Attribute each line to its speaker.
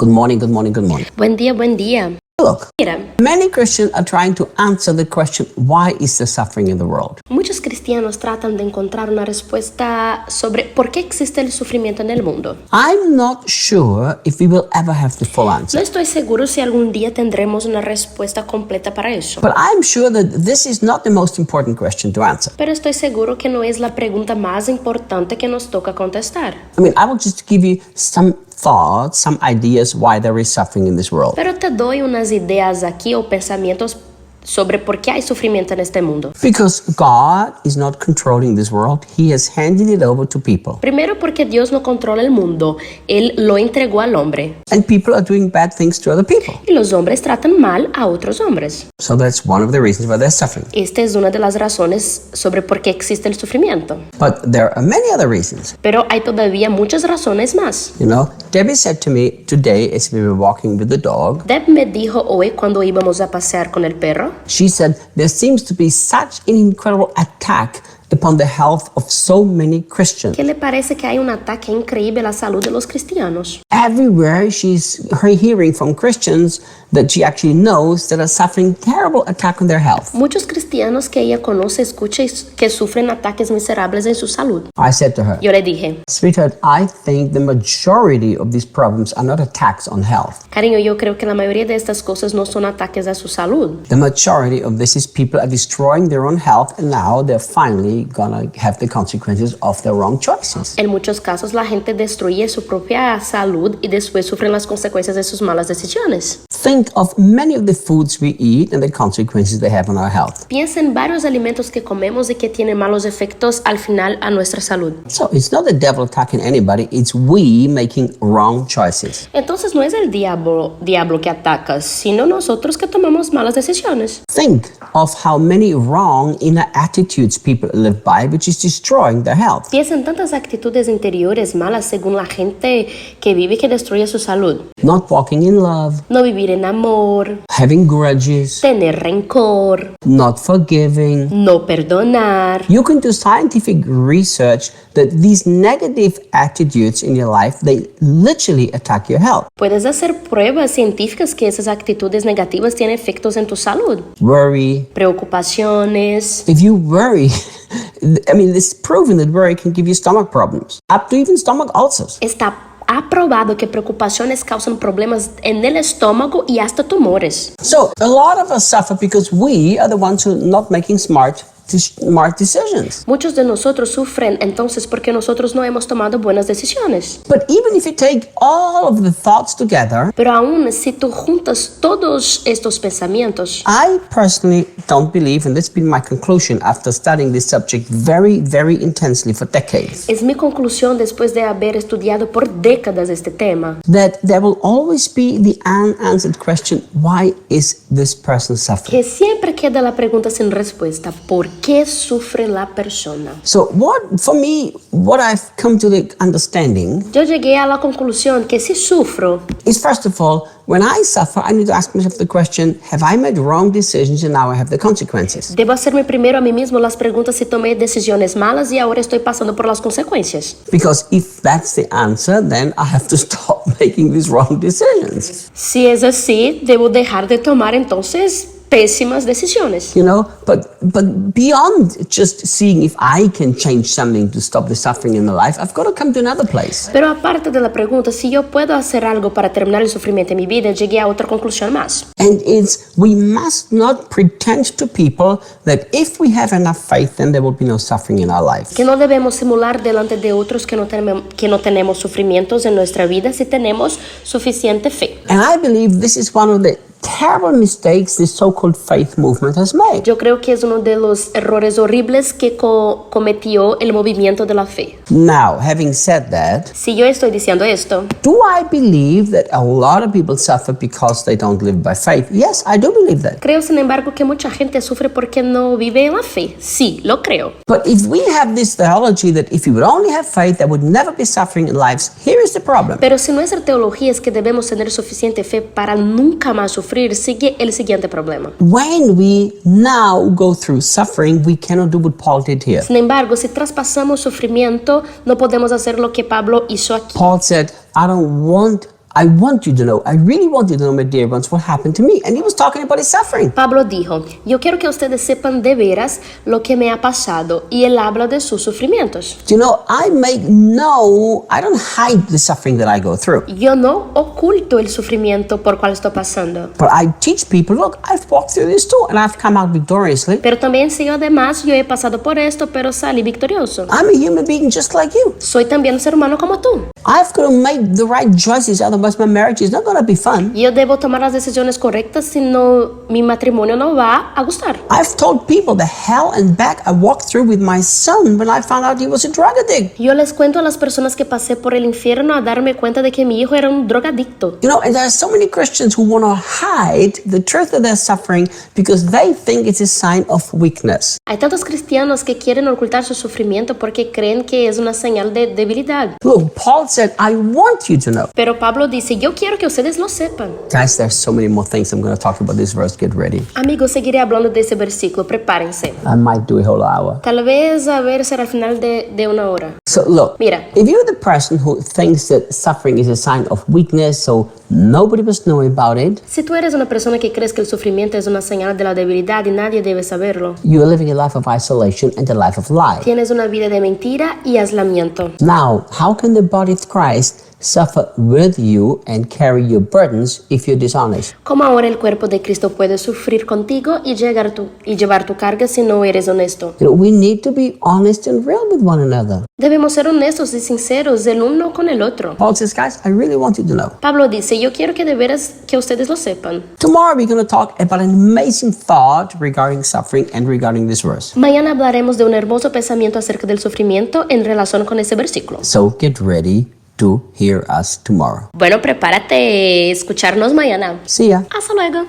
Speaker 1: Good morning, good morning, good morning.
Speaker 2: Buen día, buen día.
Speaker 1: Look,
Speaker 2: Mira,
Speaker 1: many Christians are trying to answer the question, why is there suffering in the world?
Speaker 2: muchos cristianos tratan de encontrar una respuesta sobre por qué existe el sufrimiento en el mundo.
Speaker 1: I'm not sure if we will ever have the full
Speaker 2: No
Speaker 1: answer.
Speaker 2: estoy seguro si algún día tendremos una respuesta completa para eso.
Speaker 1: But I'm sure that this is not the most important question to answer.
Speaker 2: Pero estoy seguro que no es la pregunta más importante que nos toca contestar.
Speaker 1: I mean, I will just give you some thoughts, some ideas why there is suffering in this world.
Speaker 2: Pero te doy unas ideas aquí o pensamientos sobre por qué hay sufrimiento en este mundo.
Speaker 1: Because God is not controlling this world. He has handed it over to people.
Speaker 2: Primero, porque Dios no controla el mundo. Él lo entregó al hombre.
Speaker 1: And people are doing bad things to other people.
Speaker 2: Y los hombres tratan mal a otros hombres.
Speaker 1: So that's one of the reasons why there's suffering.
Speaker 2: Esta es una de las razones sobre por qué existe el sufrimiento.
Speaker 1: But there are many other reasons.
Speaker 2: Pero hay todavía muchas razones más.
Speaker 1: You know, Debbie said to me today as we were walking with the dog,
Speaker 2: Deb me dijo hoy cuando íbamos a pasear con el perro,
Speaker 1: she said there seems to be such an incredible attack upon the health of so many Christians.
Speaker 2: que le parece que hay un ataque increíble a la salud de los cristianos.
Speaker 1: Everywhere she's hearing from Christians that she actually knows that are suffering terrible attack on their health.
Speaker 2: Muchos cristianos que ella conoce escucha que sufren ataques miserables en su salud.
Speaker 1: I said to her,
Speaker 2: Yo le dije,
Speaker 1: sweetheart, I think the majority of these problems are not attacks on health.
Speaker 2: cariño, yo creo que la mayoría de estas cosas no son ataques a su salud.
Speaker 1: The majority of this is people are destroying their own health and now they're finally gonna have the consequences of their wrong choices.
Speaker 2: En muchos casos la gente destruye su propia salud y después sufren las consecuencias de sus malas decisiones.
Speaker 1: Think of many of the foods we eat and the consequences they have on our health.
Speaker 2: Piensa en varios alimentos que comemos y que tienen malos efectos al final a nuestra salud.
Speaker 1: So it's not the devil attacking anybody, it's we making wrong choices.
Speaker 2: Entonces no es el diablo que ataca, sino nosotros que tomamos malas decisiones.
Speaker 1: Think of how many wrong inner attitudes people live by, which is destroying their health.
Speaker 2: Piensa en tantas actitudes interiores malas según la gente que vive que destruye su salud.
Speaker 1: Not walking in love,
Speaker 2: No vivir en amor,
Speaker 1: having grudges,
Speaker 2: tener rencor,
Speaker 1: not forgiving.
Speaker 2: no perdonar.
Speaker 1: You can do scientific research that these negative attitudes in your life, they literally attack your health.
Speaker 2: Puedes hacer pruebas científicas que esas actitudes negativas tienen efectos en tu salud.
Speaker 1: Worry.
Speaker 2: Preocupaciones.
Speaker 1: If you worry, I mean, it's proven that worry can give you stomach problems, up to even stomach ulcers.
Speaker 2: Está aprobado que preocupaciones causan problemas en el estómago y hasta tumores.
Speaker 1: So a lot of us suffer because we are the ones who are not making smart decisions.
Speaker 2: Muchos de nosotros sufren entonces porque nosotros no hemos tomado buenas decisiones.
Speaker 1: But even if you take all of the thoughts together,
Speaker 2: Pero aún si tú juntas todos estos pensamientos,
Speaker 1: I personally don't believe, and that's been my conclusion after studying this subject very, very intensely for decades,
Speaker 2: es mi conclusión después de haber estudiado por décadas este tema,
Speaker 1: that there will always be the unanswered question, why is this person suffering?
Speaker 2: que siempre queda la pregunta sin respuesta, ¿por qué sufre la persona?
Speaker 1: So what I've come to the understanding
Speaker 2: Yo llegué a la conclusión que si sufro,
Speaker 1: is, first of all, when I suffer, I need to ask myself the question, have I made wrong decisions and now I have the consequences?
Speaker 2: debo hacerme primero a mí mismo las preguntas si tomé decisiones malas y ahora estoy pasando por las consecuencias.
Speaker 1: Because if that's the answer, then I have to stop making these wrong decisions.
Speaker 2: Si es así, debo dejar de tomar entonces pésimas decisiones.
Speaker 1: You know, but beyond just seeing if I can change something to stop the suffering in my life, I've got to come to another place.
Speaker 2: Pero aparte de la pregunta si yo puedo hacer algo para terminar el sufrimiento en mi vida, llegué a otra conclusión más.
Speaker 1: And it's, we must not pretend to people that if we have enough faith, then there will be no suffering in our life.
Speaker 2: Que no debemos simular delante de otros que no tenemos sufrimientos en nuestra vida si tenemos suficiente fe.
Speaker 1: And I believe this is one of the terrible mistakes this so-called faith movement has made.
Speaker 2: Yo creo que es uno de los errores horribles que cometió el movimiento de la fe.
Speaker 1: Now, having said that,
Speaker 2: Si yo estoy diciendo esto,
Speaker 1: do I believe that a lot of people suffer because they don't live by faith? Yes, I do believe that.
Speaker 2: creo sin embargo que mucha gente sufre porque no vive en la fe. Sí, lo creo.
Speaker 1: But if we have this theology that if you would only have faith, there would never be suffering in lives, here is the problem.
Speaker 2: Pero si nuestra teología es que debemos tener suficiente fe para nunca más sufrir, sigue el siguiente problema.
Speaker 1: When we now go through suffering, we cannot do what Paul did here.
Speaker 2: Sin embargo, si traspasamos sufrimiento, no podemos hacer lo que Pablo hizo aquí.
Speaker 1: Paul said, I don't want I want you to know, I really want you to know, my dear ones, what happened to me. And he was talking about his suffering.
Speaker 2: Pablo dijo, yo quiero que ustedes sepan de veras lo que me ha pasado, y él habla de sus sufrimientos.
Speaker 1: You know, I don't hide the suffering that I go through.
Speaker 2: Yo no oculto el sufrimiento por cual estoy pasando.
Speaker 1: But I teach people, look, I've walked through this too, and I've come out victoriously.
Speaker 2: Pero también enseño además, yo he pasado por esto, pero salí victorioso.
Speaker 1: I'm a human being just like you.
Speaker 2: Soy también un ser humano como tú.
Speaker 1: I've got to make the right choices, otherwise my marriage is not going to be fun.
Speaker 2: Yo debo tomar las decisiones correctas, si no, mi matrimonio no va a gustar.
Speaker 1: I've told people the hell and back I walked through with my son when I found out he was a drug addict.
Speaker 2: Yo les cuento a las personas que pasé por el infierno a darme cuenta de que mi hijo era un drogadicto.
Speaker 1: You know, and there are so many Christians who want to hide the truth of their suffering because they think it's a sign of weakness.
Speaker 2: Hay tantos cristianos que quieren ocultar su sufrimiento porque creen que es una señal de debilidad.
Speaker 1: Look, Paul said, I want you to know.
Speaker 2: Pero Pablo dice, yo quiero que ustedes lo sepan.
Speaker 1: Guys, there's so many more things I'm going to talk about this verse. Get ready.
Speaker 2: Amigos, seguiré hablando de ese versículo, prepárense.
Speaker 1: I might do a whole hour.
Speaker 2: Tal vez a ver será al final de una hora.
Speaker 1: So look,
Speaker 2: Mira,
Speaker 1: if you're the person who thinks that suffering is a sign of weakness, so nobody must know about it,
Speaker 2: si tú eres una persona que crees que el sufrimiento es una señal de la debilidad y nadie debe saberlo,
Speaker 1: you are living a life of isolation and a life of lies.
Speaker 2: tienes una vida de mentira y aislamiento.
Speaker 1: Now, how can the body of Christ suffer with you and carry your burdens if you're dishonest?
Speaker 2: ¿Cómo ahora el cuerpo de Cristo puede sufrir contigo y llevar tu carga si no eres honesto?
Speaker 1: You know, we need to be honest and real with one another.
Speaker 2: Debemos ser honestos y sinceros el uno con el otro.
Speaker 1: Paul says, guys, I really want you to know.
Speaker 2: Pablo dice, yo quiero que de veras que ustedes lo sepan.
Speaker 1: Tomorrow we're going to talk about an amazing thought regarding suffering and regarding this verse.
Speaker 2: Mañana hablaremos de un hermoso pensamiento acerca del sufrimiento en relación con ese versículo.
Speaker 1: So get ready to hear us tomorrow.
Speaker 2: Bueno, prepárate a escucharnos mañana.
Speaker 1: See ya.
Speaker 2: Hasta luego.